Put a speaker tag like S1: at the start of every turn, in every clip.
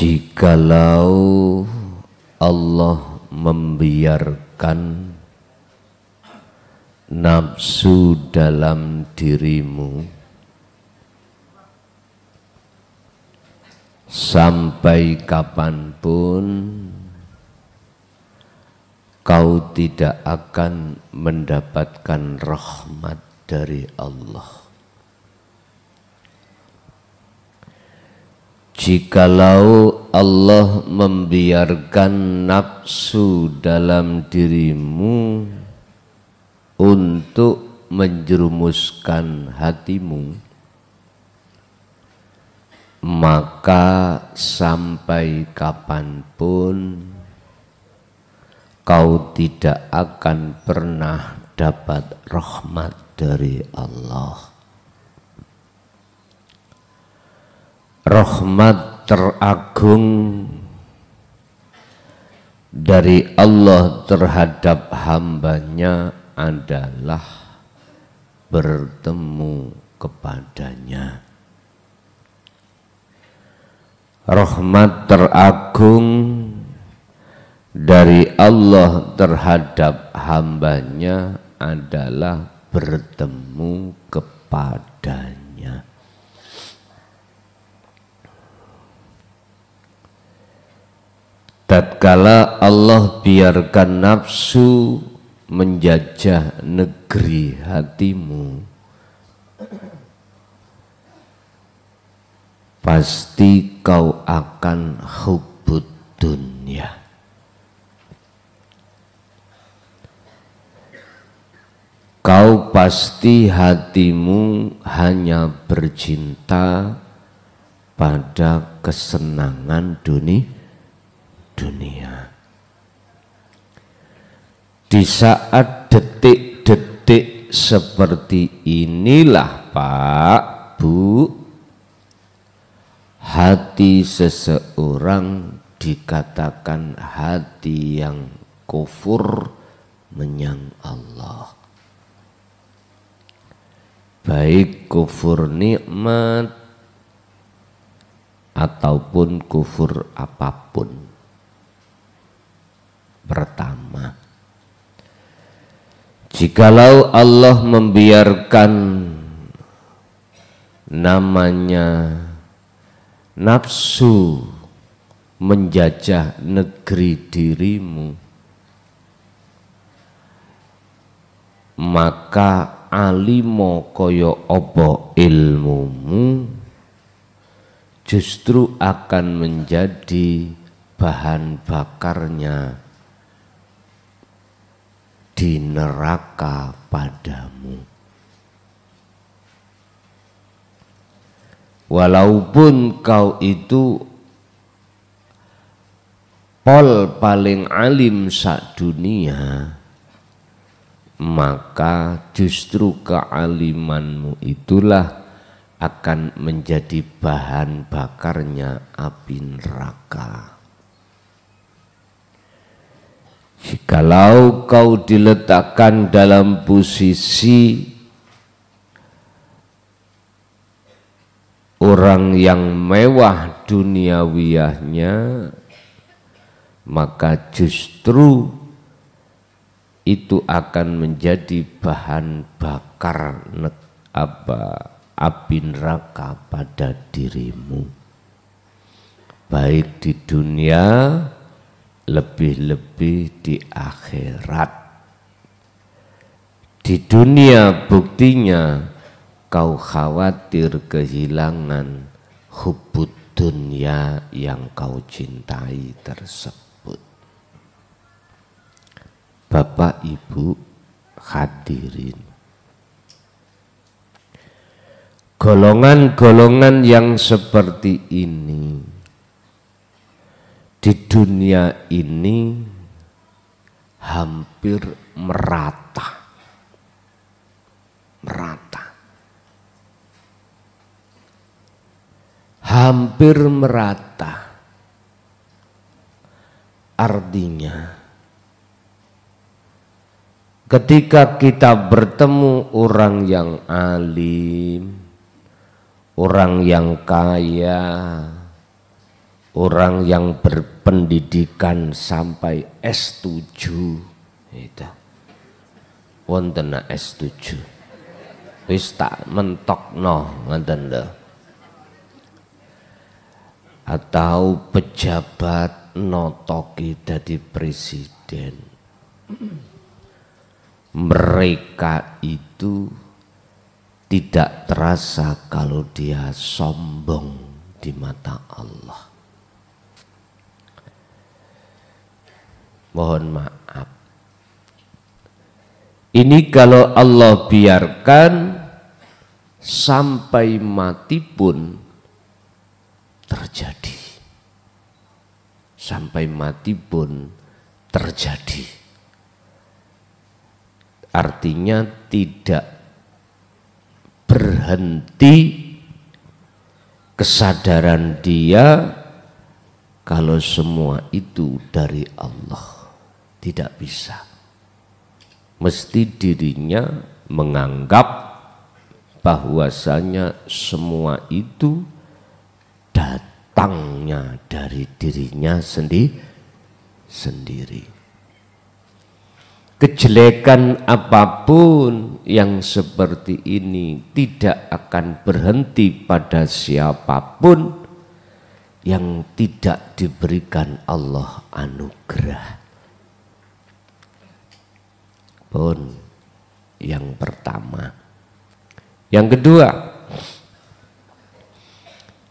S1: Jikalau Allah membiarkan nafsu dalam dirimu sampai kapanpun kau tidak akan mendapatkan rahmat dari Allah. Jikalau Allah membiarkan nafsu dalam dirimu untuk menjerumuskan hatimu, maka sampai kapanpun kau tidak akan pernah dapat rahmat dari Allah. Rahmat teragung dari Allah terhadap hambanya adalah bertemu kepadanya. Rahmat teragung dari Allah terhadap hambanya adalah bertemu kepadanya. Tatkala Allah biarkan nafsu menjajah negeri hatimu, pasti kau akan hubbud dunya. Kau pasti hatimu hanya bercinta pada kesenangan dunia. Di saat detik-detik seperti inilah Pak, Bu, hati seseorang dikatakan hati yang kufur menyang Allah. Baik kufur nikmat ataupun kufur apapun. Pertama, jikalau Allah membiarkan namanya nafsu menjajah negeri dirimu, maka alimo koyo opo ilmumu justru akan menjadi bahan bakarnya di neraka padamu. Walaupun kau itu pol paling alim sak dunia, maka justru kealimanmu itulah akan menjadi bahan bakarnya api neraka. Jikalau kau diletakkan dalam posisi orang yang mewah duniawiyahnya, maka justru itu akan menjadi bahan bakar api neraka pada dirimu, baik di dunia lebih-lebih di akhirat. Di dunia buktinya kau khawatir kehilangan hubbud dunya yang kau cintai tersebut. Bapak Ibu hadirin, golongan-golongan yang seperti ini di dunia ini hampir merata. Hampir merata. Artinya ketika kita bertemu orang yang alim, orang yang kaya, orang yang berpendidikan sampai S7 itu wonten S7 wis tak mentokno ngoten lho, atau pejabat notoki dadi presiden, mereka itu tidak terasa kalau dia sombong di mata Allah. Mohon maaf, ini kalau Allah biarkan sampai mati pun terjadi, sampai mati pun terjadi. Artinya tidak berhenti kesadaran dia kalau semua itu dari Allah. Tidak bisa. Mesti dirinya menganggap bahwasanya semua itu datangnya dari dirinya sendiri. Kejelekan apapun yang seperti ini tidak akan berhenti pada siapapun yang tidak diberikan Allah anugerah. Pun yang pertama. Yang kedua,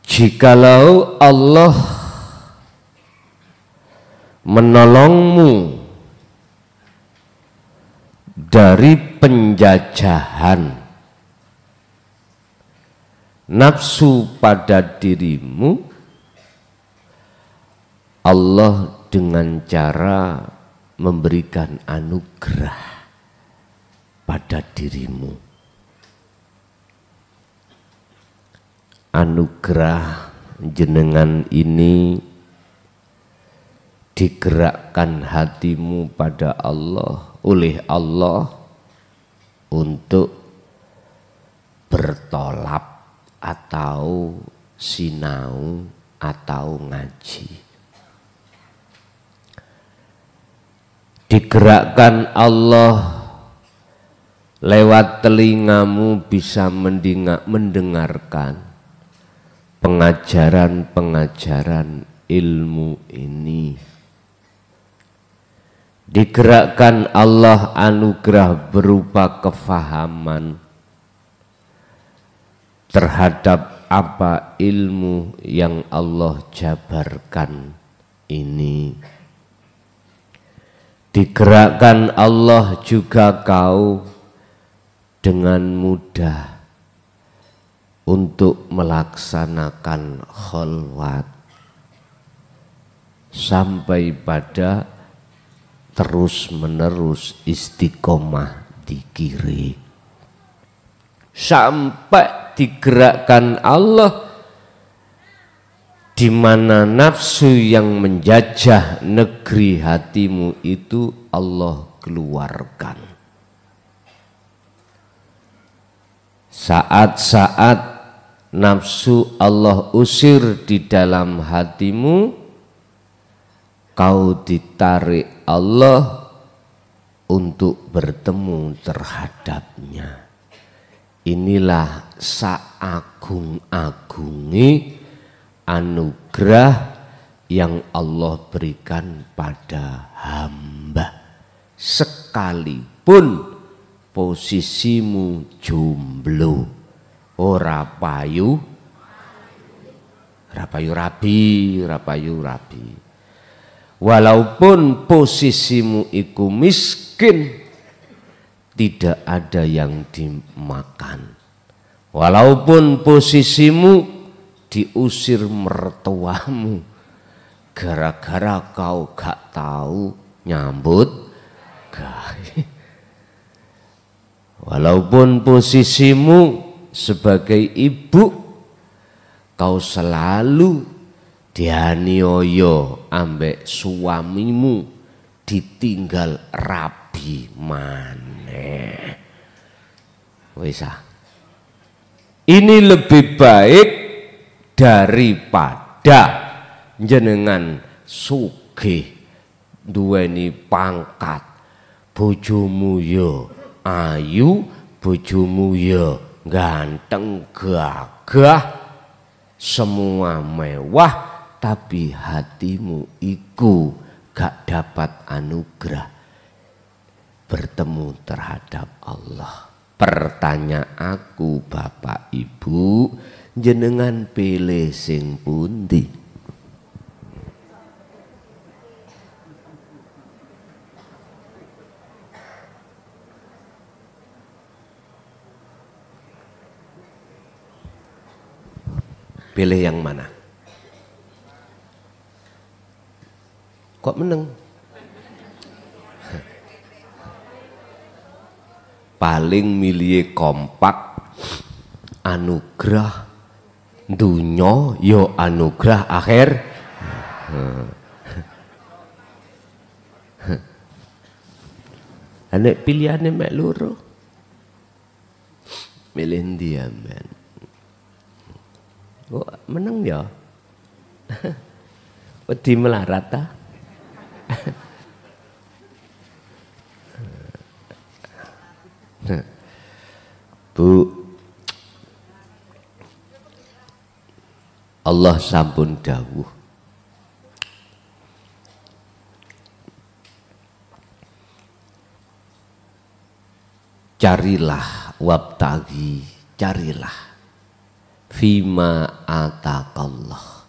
S1: jikalau Allah menolongmu dari penjajahan nafsu pada dirimu, Allah dengan cara memberikan anugerah pada dirimu. Anugerah jenengan ini digerakkan hatimu pada Allah, oleh Allah untuk bertolak atau sinau atau ngaji. Digerakkan Allah lewat telingamu bisa mendengarkan pengajaran-pengajaran ilmu ini. Digerakkan Allah anugerah berupa kefahaman terhadap apa ilmu yang Allah jabarkan ini. Digerakkan Allah juga kau dengan mudah untuk melaksanakan kholwat sampai pada terus menerus istiqomah di kiri, sampai digerakkan Allah di mana nafsu yang menjajah negeri hatimu itu Allah keluarkan. Saat-saat nafsu Allah usir di dalam hatimu, kau ditarik Allah untuk bertemu terhadapnya. Inilah saagung-agungi anugerah yang Allah berikan pada hamba, sekalipun posisimu jomblo, ora payu rabi. Walaupun posisimu iku miskin, tidak ada yang dimakan. Walaupun posisimu diusir mertuamu, gara-gara kau gak tahu nyambut gawe. Walaupun posisimu sebagai ibu, kau selalu dianiaya ambek suamimu, ditinggal rabi maneh. Wis ini lebih baik daripada jenengan sugih duweni pangkat, bojomu yo ayu, bojomu yo ganteng gagah, semua mewah, tapi hatimu iku gak dapat anugerah bertemu terhadap Allah. Pertanyaan aku Bapak Ibu, jenengan pilih sing pundi? Pilih yang mana? Kok meneng? Paling milih kompak, anugerah dunya yo anugerah akhir. Anek pilihannya mek loro. Milih dia men. Kok meneng ya? Wedi melarat ta? Bu, Allah sampun dawuh, carilah wabtaghi, carilah fima atakallah,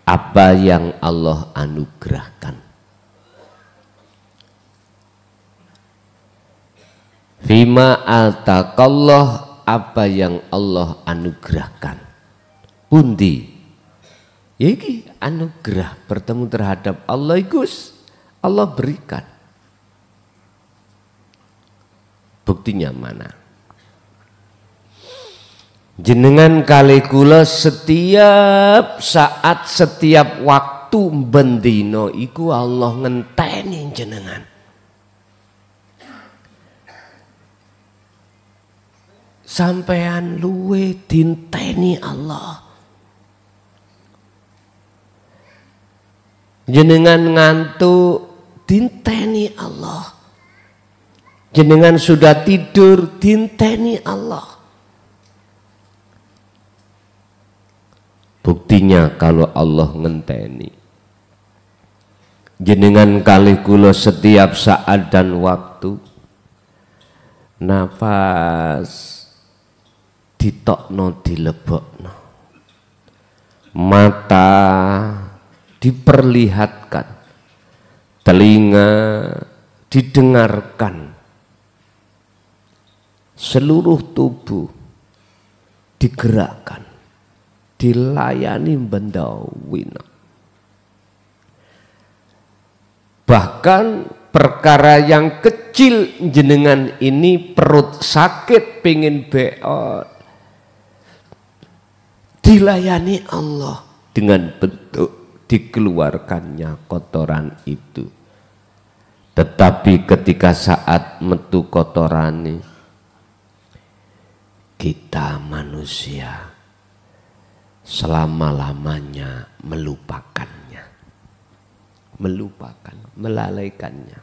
S1: apa yang Allah anugerahkan. Fima atakallah, apa yang Allah anugerahkan. Pundi? Ya iki anugerah bertemu terhadap Allah ikus Allah berikan. Buktinya mana? Jenengan kali kula setiap saat, setiap waktu bendino iku Allah ngenteni jenengan. Sampean luwe dinteni Allah. Jenengan ngantuk dinteni Allah. Jenengan sudah tidur dinteni Allah. Buktinya kalau Allah ngenteni. Jenengan kali kula setiap saat dan waktu. Nafas ditokno dilebokno, mata diperlihatkan, telinga didengarkan, seluruh tubuh digerakkan, dilayani bendawina. Bahkan perkara yang kecil jenengan ini perut sakit pengin beot, dilayani Allah dengan bentuk dikeluarkannya kotoran itu. Tetapi ketika saat metu kotorane, kita manusia selama-lamanya melupakannya, melalaikannya.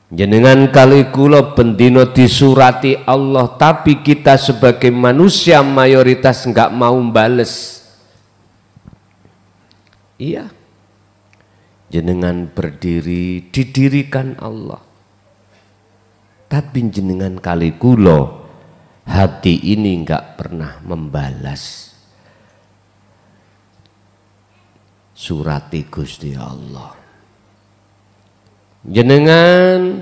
S1: Jenengan kali kula bendino disurati Allah, tapi kita sebagai manusia mayoritas enggak mau bales. Iya, jenengan berdiri didirikan Allah, tapi jenengan kali kula hati ini enggak pernah membalas surati Gusti Allah. Jenengan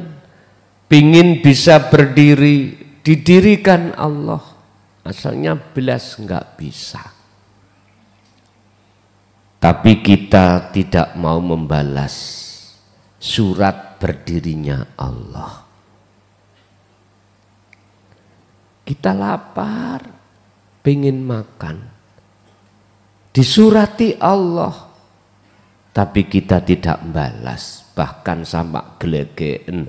S1: pingin bisa berdiri didirikan Allah, asalnya belas enggak bisa. Tapi kita tidak mau membalas surat berdirinya Allah. Kita lapar, pingin makan, disurati Allah, tapi kita tidak membalas, bahkan sama gelegeen.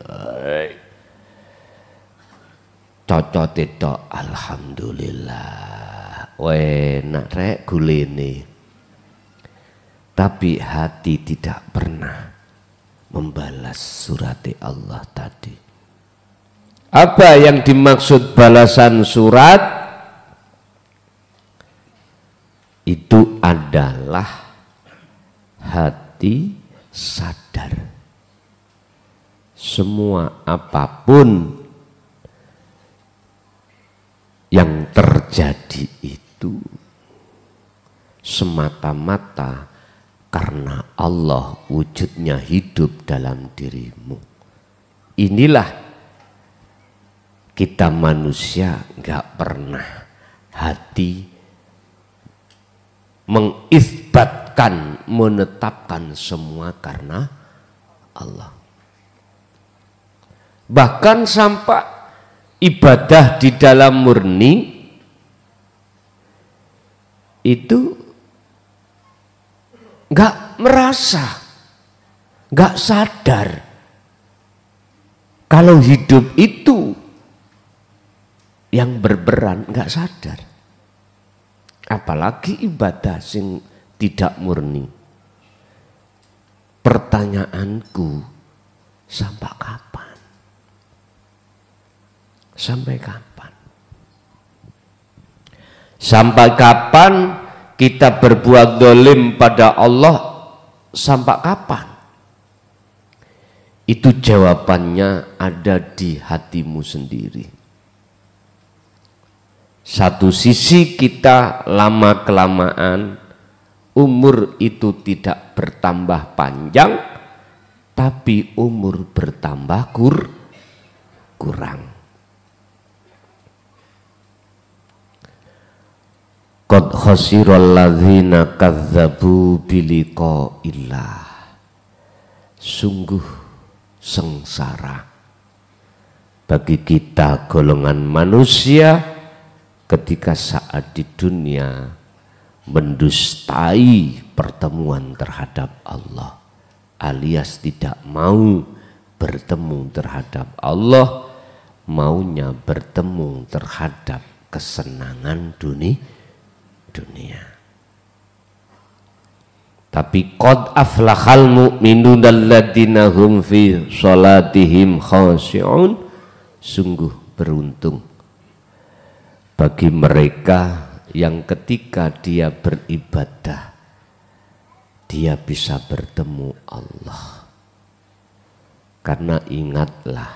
S1: Cocot itu alhamdulillah, enak rek gulene. tapi hati tidak pernah membalas surat Allah tadi. Apa yang dimaksud balasan surat? Itu adalah hati sadar semua apapun yang terjadi itu semata-mata karena Allah wujudnya hidup dalam dirimu. Inilah kita manusia nggak pernah hati mengisbatkan, menetapkan semua karena Allah. Bahkan sampai ibadah di dalam murni itu nggak merasa, nggak sadar kalau hidup itu yang berperan, nggak sadar. Apalagi ibadah sing tidak murni. Pertanyaanku, sampai kapan? Sampai kapan? Sampai kapan kita berbuat dolim pada Allah? Sampai kapan? Itu jawabannya ada di hatimu sendiri. Satu sisi kita lama-kelamaan umur itu tidak bertambah panjang, tapi umur bertambah kurang. Qad khasiral ladzina kadzdzabu biliqa'illah. Sungguh sengsara bagi kita golongan manusia ketika saat di dunia mendustai pertemuan terhadap Allah, alias tidak mau bertemu terhadap Allah, maunya bertemu terhadap kesenangan dunia. Tapi qad aflahal mu'minun alladzina hum fi shalatihim khashi'un. Sungguh beruntung bagi mereka yang ketika dia beribadah dia bisa bertemu Allah. Karena ingatlah,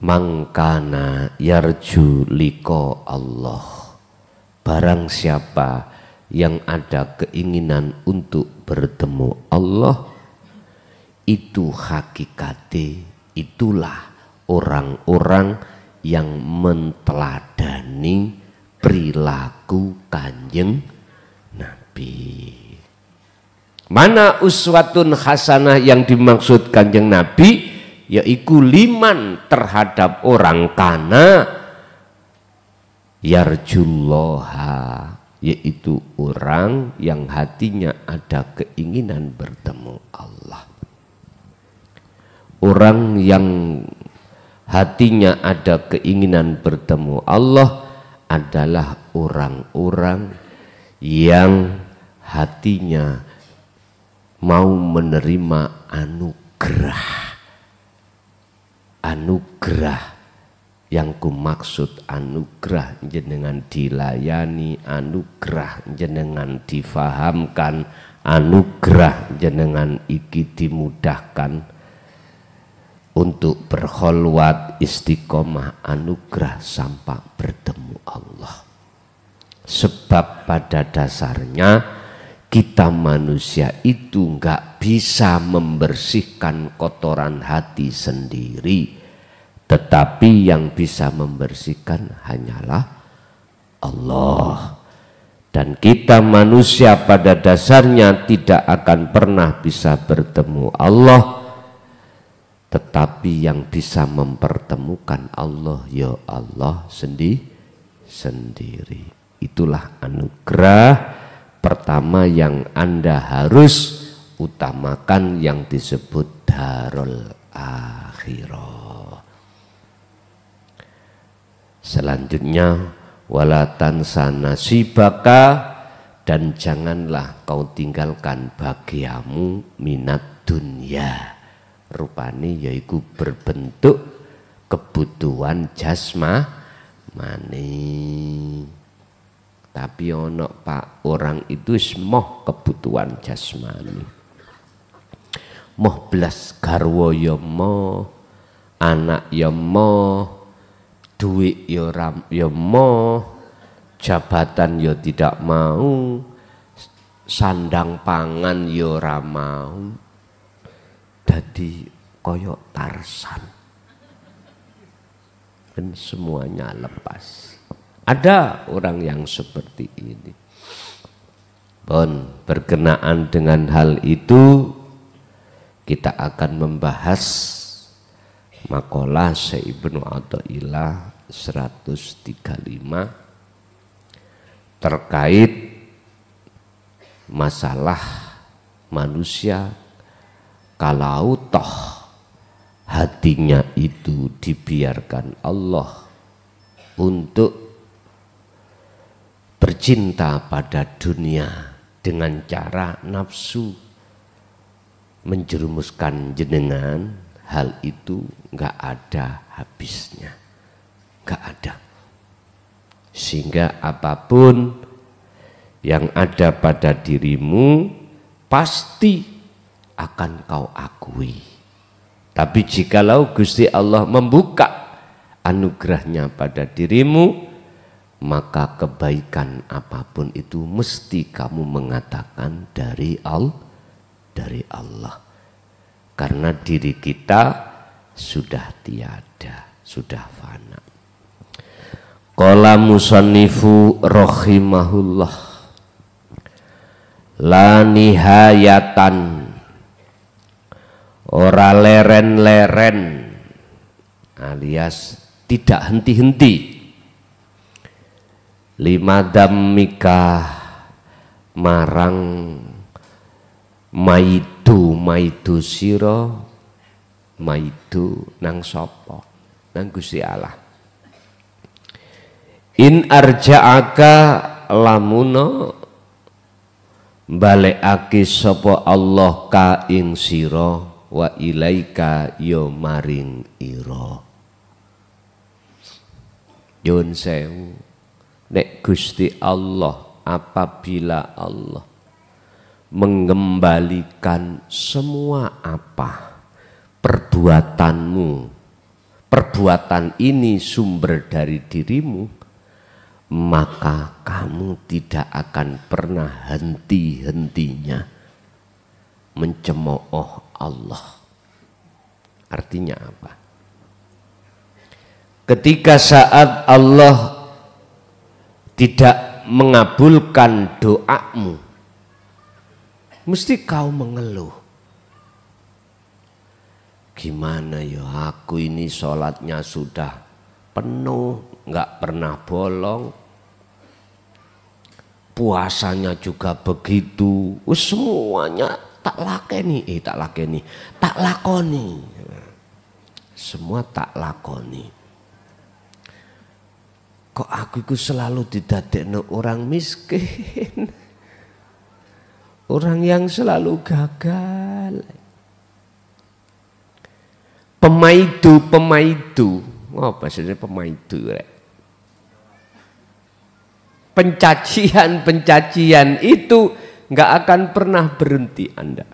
S1: mangkana yarju liqa Allah, barang siapa yang ada keinginan untuk bertemu Allah, itu hakikate itulah orang-orang yang menteladani perilaku Kanjeng Nabi. Mana uswatun hasanah yang dimaksud Kanjeng Nabi? Yaitu liman terhadap orang kana yarjullaha, yaitu orang yang hatinya ada keinginan bertemu Allah. Orang yang hatinya ada keinginan bertemu Allah adalah orang-orang yang hatinya mau menerima anugerah yang kumaksud anugerah jenengan dilayani, anugerah jenengan difahamkan, anugerah jenengan iki dimudahkan untuk berkholwat istiqomah, anugerah sampai bertemu Allah. Sebab pada dasarnya kita manusia itu nggak bisa membersihkan kotoran hati sendiri, tetapi yang bisa membersihkan hanyalah Allah. Dan kita manusia pada dasarnya tidak akan pernah bisa bertemu Allah, tetapi yang bisa mempertemukan Allah ya Allah sendiri. Itulah anugerah pertama yang Anda harus utamakan, yang disebut darul akhirah. Selanjutnya wala tansa nasibaka dan janganlah kau tinggalkan bagiamu minat dunia, rupane yaiku berbentuk kebutuhan jasmani. Tapi ono Pak, orang itu moh kebutuhan jasmani, moh belas garwa ya moh, anak ya moh, duit ya moh, jabatan ya tidak mau, sandang pangan ya ora mau. Dadi koyok Tarsan, dan semuanya lepas. Ada orang yang seperti ini. Bon, berkenaan dengan hal itu kita akan membahas makalah Syekh Ibnu Athaillah 135 terkait masalah manusia kalau toh hatinya itu dibiarkan Allah untuk bercinta pada dunia dengan cara nafsu menjerumuskan jenengan, hal itu nggak ada habisnya, nggak ada. Sehingga apapun yang ada pada dirimu pasti akan kau akui. Tapi jikalau Gusti Allah membuka anugerahnya pada dirimu, maka kebaikan apapun itu mesti kamu mengatakan dari Allah. Karena diri kita sudah tiada, sudah fana. Qala musannifu rahimahullah, la nihayatan, ora leren-leren alias tidak henti-henti, lima dammika marang maidu siro, maidu nang sopo, nang Gusti Allah. In arja'aka lamuno balekake sapa Allah ka ing sira, wa ilaika yo maring ira. Yun sewu, nek Gusti Allah, apabila Allah mengembalikan semua apa perbuatanmu, perbuatan ini sumber dari dirimu, maka kamu tidak akan pernah henti-hentinya mencemooh Allah. Artinya apa? Ketika saat Allah tidak mengabulkan doamu, mesti kau mengeluh. Gimana ya, aku ini sholatnya sudah penuh, nggak pernah bolong, puasanya juga begitu, semuanya tak lakoni, semua tak lakoni. Kok aku itu selalu didadekno orang miskin, orang yang selalu gagal, pemaidu, oh bahasanya pemaidu, pencacian itu nggak akan pernah berhenti Anda.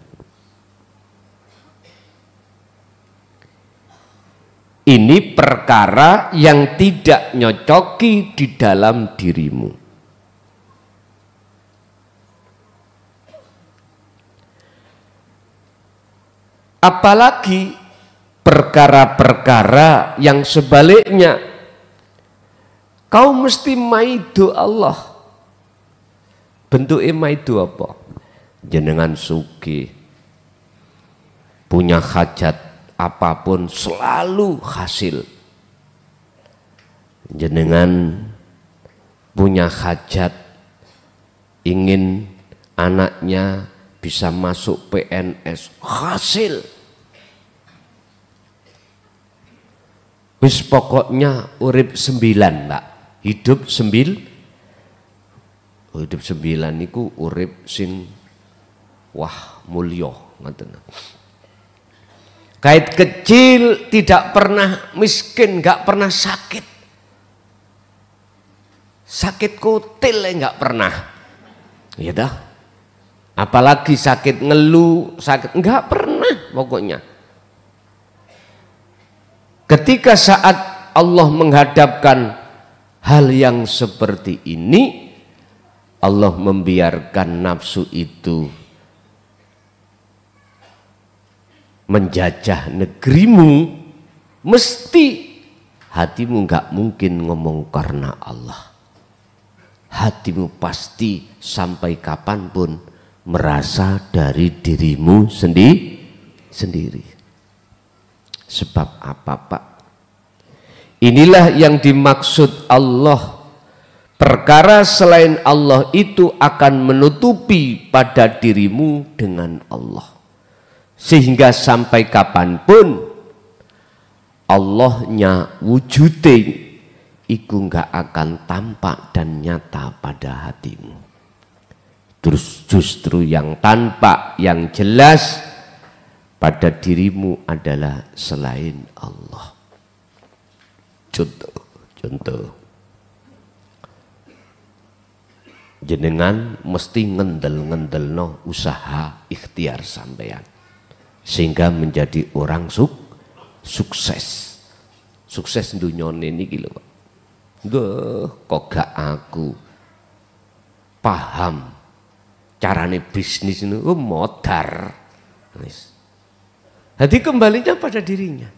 S1: Ini perkara yang tidak nyocoki di dalam dirimu. Apalagi perkara-perkara yang sebaliknya, kau mesti maido Allah. Bentuknya maido apa? Jenengan sugih, punya hajat apapun selalu hasil. Jenengan punya hajat, ingin anaknya bisa masuk PNS, hasil. Wis pokoknya urip 9, Mbak. Hidup Hidup 9 niku urip sing wah mulya ngoten. Kait kecil tidak pernah miskin, nggak pernah sakit. Sakit kutil nggak pernah. Ya dah. Apalagi sakit ngeluh, sakit nggak pernah pokoknya. Ketika saat Allah menghadapkan hal yang seperti ini, Allah membiarkan nafsu itu menjajah negerimu, mesti hatimu nggak mungkin ngomong karena Allah. Hatimu pasti sampai kapanpun merasa dari dirimu sendiri. Sebab apa, Pak? Inilah yang dimaksud Allah. Perkara selain Allah itu akan menutupi pada dirimu dengan Allah. Sehingga sampai kapanpun Allahnya wujudnya iku nggak akan tampak dan nyata pada hatimu. Terus justru yang tampak, yang jelas pada dirimu adalah selain Allah. Contoh. Jenengan mesti ngendel-ngendelno usaha ikhtiar sampean sehingga menjadi orang sukses. Sukses dunyane niki lho, Pak. Kok gak aku paham carane bisnis ini, modar. Jadi kembalinya pada dirinya.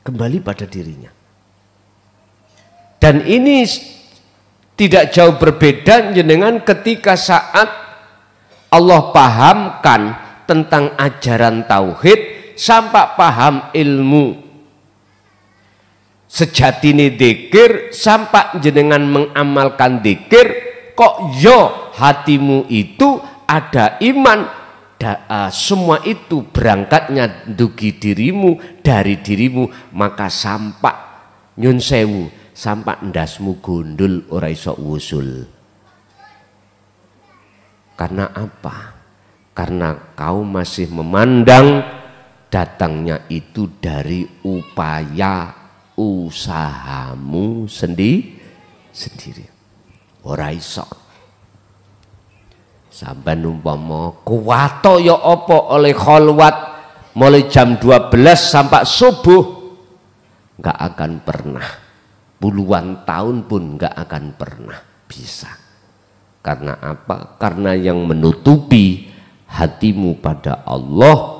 S1: Kembali pada dirinya. Dan ini tidak jauh berbeda dengan ketika saat Allah pahamkan tentang ajaran tauhid sampai paham ilmu sejatine dzikir sampai jenengan mengamalkan dzikir kok yo hatimu itu ada iman. Semua itu berangkatnya dugi dirimu, dari dirimu, maka sampak nyun sewu, sampak ndasmu gundul ora iso wusul. Karena apa? Karena kau masih memandang datangnya itu dari upaya usahamu sendiri. Ora iso. Sampai umpama kuwato ya apa oleh kholwat mulai jam 12 sampai subuh, nggak akan pernah, puluhan tahun pun nggak akan pernah bisa. Karena apa? Karena yang menutupi hatimu pada Allah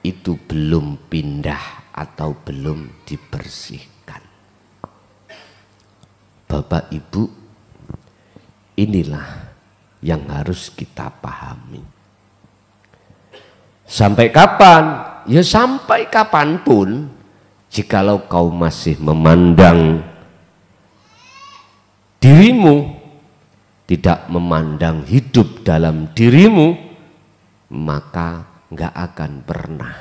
S1: itu belum pindah atau belum dibersihkan. Bapak Ibu, inilah yang harus kita pahami. Sampai kapan? Ya sampai kapanpun, jikalau kau masih memandang dirimu, tidak memandang hidup dalam dirimu, maka nggak akan pernah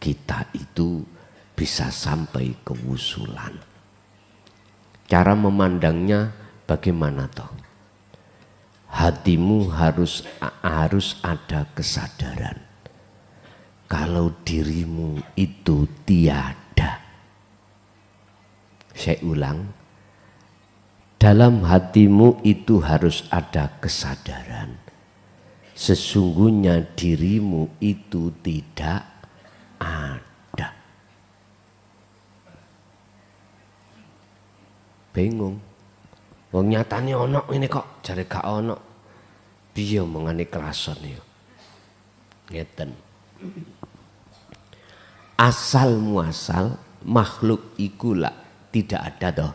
S1: kita itu bisa sampai kewusulan. Cara memandangnya bagaimana toh? Hatimu harus ada kesadaran kalau dirimu itu tiada. Saya ulang, dalam hatimu itu harus ada kesadaran sesungguhnya dirimu itu tidak ada. Bingung. Wong nyatane ono ini kok jare gak ono. Piye mengane klason yo. Ngeten. Asal muasal makhluk iku lah tidak ada toh.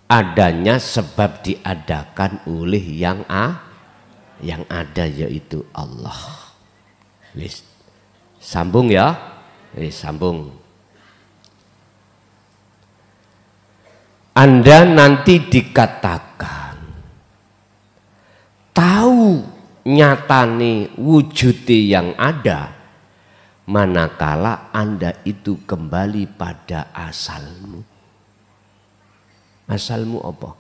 S1: Adanya sebab diadakan oleh yang ada yaitu Allah. Wis. Sambung ya. Sambung. Anda nanti dikatakan tahu nyatane wujudnya yang ada manakala Anda itu kembali pada asalmu. Asalmu apa?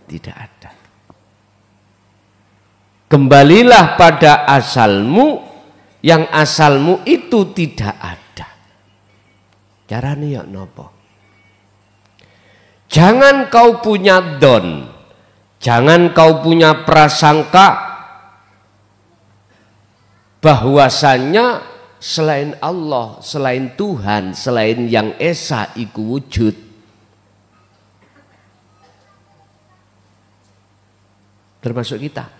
S1: tidak ada. Kembalilah pada asalmu, yang asalmu itu tidak ada. Carane ya nopo? Jangan kau punya don, jangan kau punya prasangka bahwasanya selain Allah, selain Tuhan, selain yang esa iku wujud. Termasuk kita.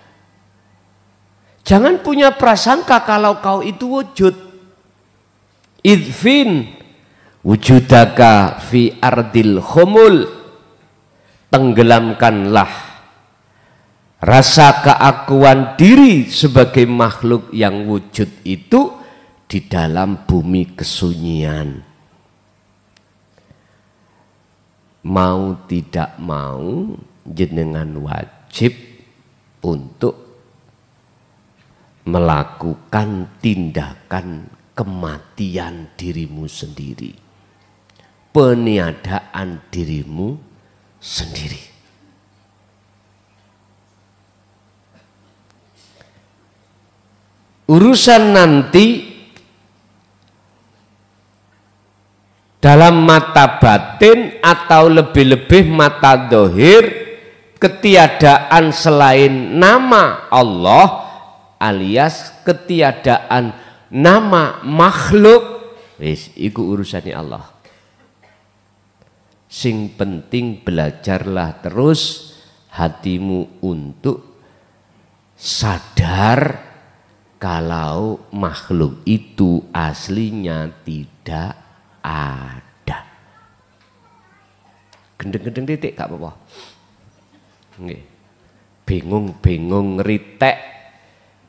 S1: Jangan punya prasangka kalau kau itu wujud. Idfin wujudaka fi ardil khumul. Tenggelamkanlah rasa keakuan diri sebagai makhluk yang wujud itu di dalam bumi kesunyian. Mau tidak mau jenengan wajib untuk melakukan tindakan kematian dirimu sendiri, peniadaan dirimu sendiri. Urusan nanti dalam mata batin atau lebih-lebih mata dohir, ketiadaan selain nama Allah alias ketiadaan nama makhluk, wis iku urusannya Allah. Sing penting belajarlah terus hatimu untuk sadar kalau makhluk itu aslinya tidak ada. Gendeng-gendeng titik gak apa-apa. Bingung-bingung ritek,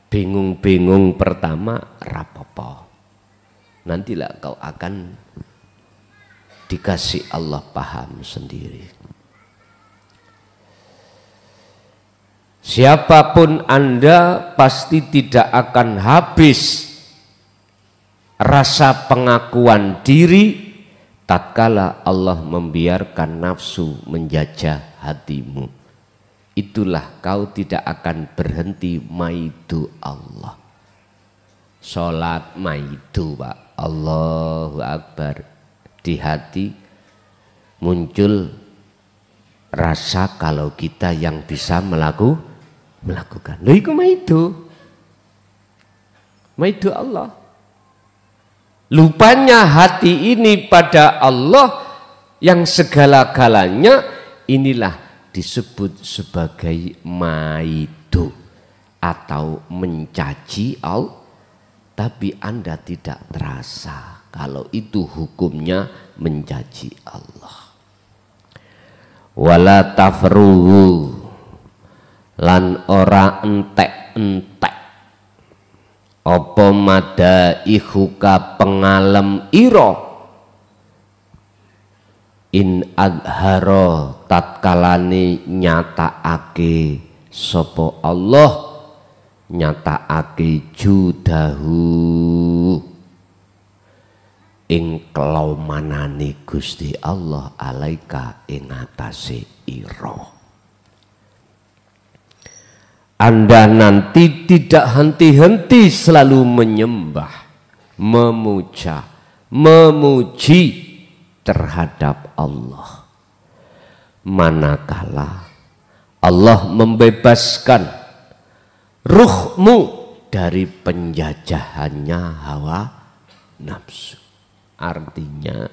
S1: bingung-bingung pertama rapopo. Nantilah kau akan dikasih Allah paham sendiri. Siapapun Anda pasti tidak akan habis rasa pengakuan diri tatkala Allah membiarkan nafsu menjajah hatimu. Itulah kau tidak akan berhenti maidu Allah. Sholat maidu Pak, Allahu Akbar. Di hati muncul rasa kalau kita yang bisa melakukan. Loh itu maidu Allah. Lupanya hati ini pada Allah yang segala-galanya, inilah disebut sebagai maidu atau mencaci Allah, tapi Anda tidak terasa kalau itu hukumnya mencaci Allah. Wala tafruhu lan ora entek-entek apa madaihuka pengalem ira in adharo tatkalane nyatakake sapa Allah, nyatakake judahu ing kelaumanane Gusti Allah alaika ing atase ira. Anda nanti tidak henti-henti selalu menyembah, memuja, memuji terhadap Allah. Manakala Allah membebaskan ruhmu dari penjajahannya hawa nafsu. Artinya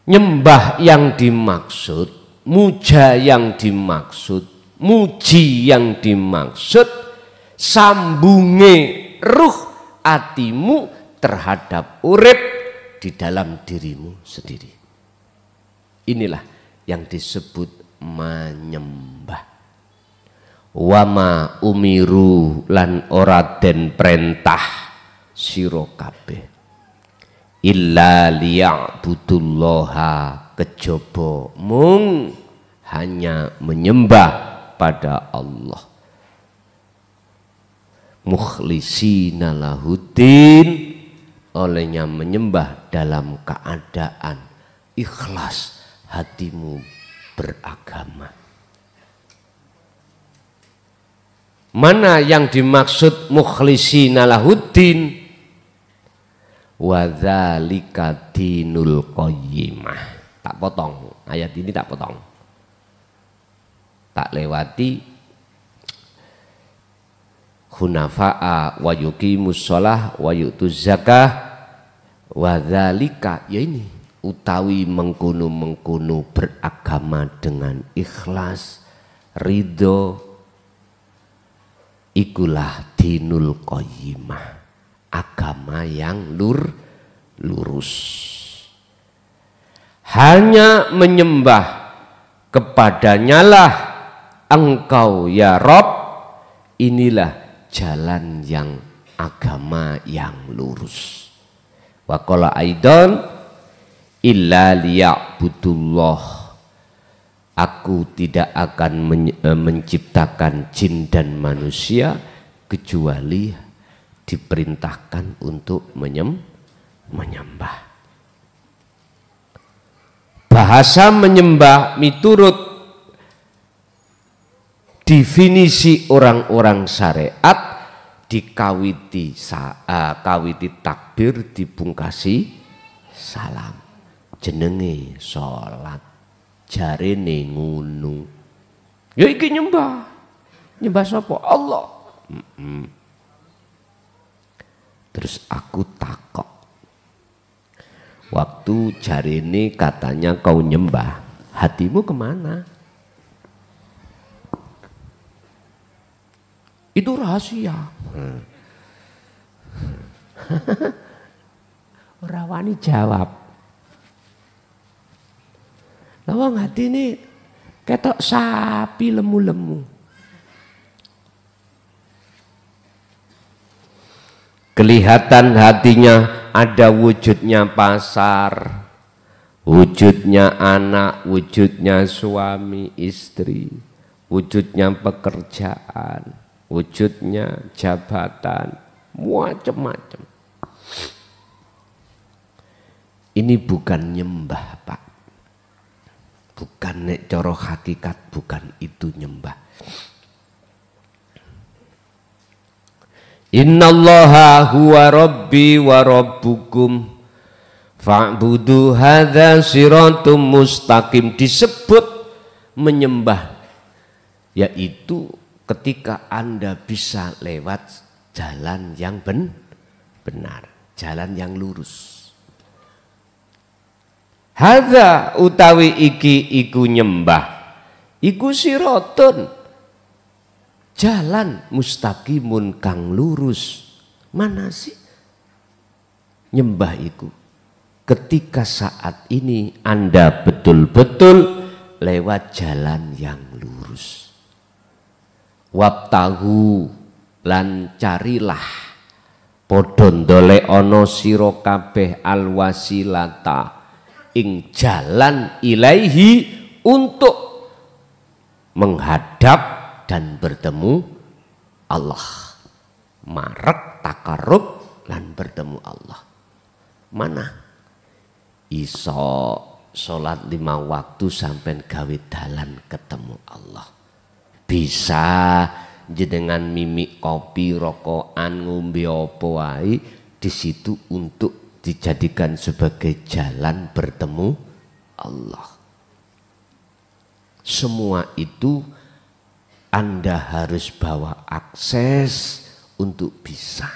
S1: nyembah yang dimaksud, muja yang dimaksud, muji yang dimaksud, sambunge ruh hatimu terhadap urip di dalam dirimu sendiri. Inilah yang disebut menyembah. Wama umiru lan ora den perintah sira kabeh illa liya'budullaha kejaba mung hanya menyembah pada Allah, mukhlisina lahuddin, olehnya menyembah dalam keadaan ikhlas, hatimu beragama. Mana yang dimaksud mukhlishina lahuddin? Wa dzalika dinul qayyimah. Tak potong, ayat ini tak potong. Tak lewati hunafa'a wa yuqimus shalah wa yu'tuz zakah wa dzalika, ya ini utawi mengkono-mengkono beragama dengan ikhlas, ridho, ikulah dinul qayyimah, agama yang lurus. Hanya menyembah kepadanya lah engkau ya Rob, inilah jalan yang agama yang lurus. Wa qala aidan illa liya'budullah, aku tidak akan menciptakan jin dan manusia kecuali diperintahkan untuk menyembah. Bahasa menyembah miturut definisi orang-orang syariat dikawiti takbir, dipungkasi salam, jenenge sholat, jarene ngunu. Ya iki nyembah sapa? Allah. Terus aku takok, waktu jarene katanya kau nyembah, hatimu kemana? Itu rahasia. Ora wani jawab. Lawang hati ini ketok sapi lemu-lemu. Kelihatan hatinya ada wujudnya pasar, wujudnya anak, wujudnya suami istri, wujudnya pekerjaan, wujudnya jabatan, macam-macam. Ini bukan nyembah, Pak. Bukan nek coro hakikat, bukan itu nyembah. Innallaha huwa rabbi wa rabbukum fa'budu hadza siratum mustaqim. Disebut menyembah yaitu ketika Anda bisa lewat jalan yang benar, jalan yang lurus. Hadza utawi iki iku nyembah, iku siratun, jalan mustaqimun kang lurus. Mana sih nyembah iku? Ketika saat ini Anda betul-betul lewat jalan yang lurus. Wabtahu lan carilah padha ndolek ana sira kabeh alwasilata ing jalan ilaihi, untuk menghadap dan bertemu Allah. Marek takarub lan bertemu Allah. Mana iso sholat 5 waktu sampai gawe dalan ketemu Allah. Bisa jenengan mimik kopi, rokokan, ngombe apa wae di situ untuk dijadikan sebagai jalan bertemu Allah. Semua itu Anda harus bawa akses untuk bisa.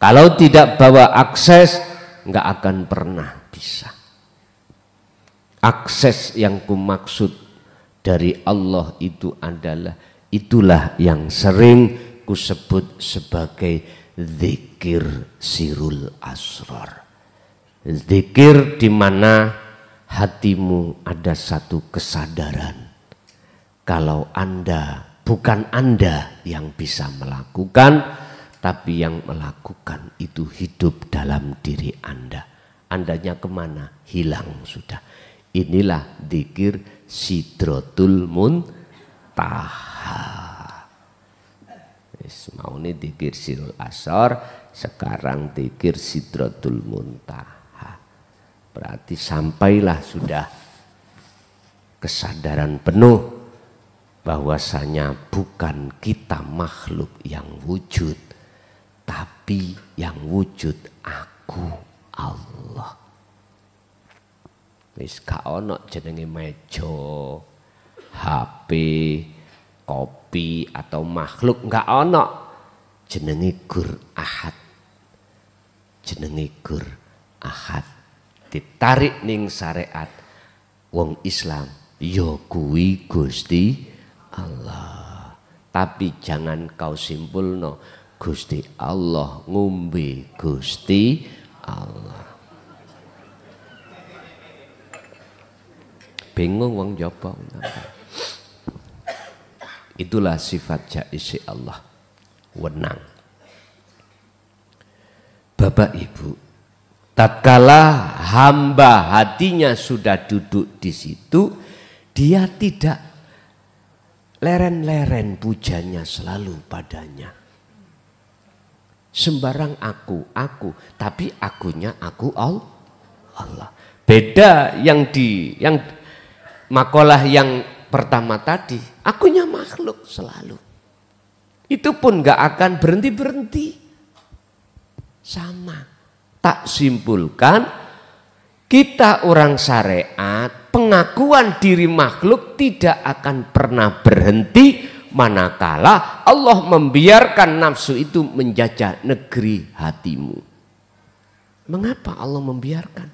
S1: Kalau tidak bawa akses, nggak akan pernah bisa. Akses yang kumaksud dari Allah itu adalah, itulah yang sering kusebut sebagai zikir sirul asrar. Zikir di mana hatimu ada satu kesadaran kalau bukan Anda yang bisa melakukan, tapi yang melakukan itu hidup dalam diri Anda. Andanya kemana? Hilang sudah. Inilah zikir sidratul muntaha. Mau ini zikir sirul asar, sekarang zikir sidratul muntaha. Berarti sampailah sudah kesadaran penuh bahwasanya bukan kita makhluk yang wujud, tapi yang wujud aku Allah. Wis gak ono jenenge meja, HP, kopi atau makhluk, gak ono. Jenenge Gur Ahad. Jenenge Gur Ahad. Ditarik ning syariat wong Islam, ya kuwi Gusti Allah. Tapi jangan kau simpulno Gusti Allah ngombe Gusti Allah. Bingung wong jaba. Itulah sifat jaisi Allah, wenang. Bapak Ibu, tatkala hamba hatinya sudah duduk di situ, dia tidak leren-leren pujanya selalu padanya. Sembarang aku, tapi akunya aku Allah. Beda yang makalah yang pertama tadi, akunya makhluk selalu. Itu pun gak akan berhenti-berhenti. Sama. Tak simpulkan, kita orang syariat, pengakuan diri makhluk tidak akan pernah berhenti manakala Allah membiarkan nafsu itu menjajah negeri hatimu. Mengapa Allah membiarkan?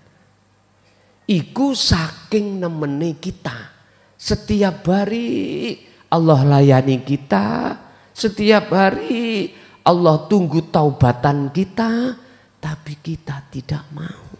S1: Iku saking nemeni kita. Setiap hari Allah layani kita. Setiap hari Allah tunggu taubatan kita. Tapi kita tidak mau.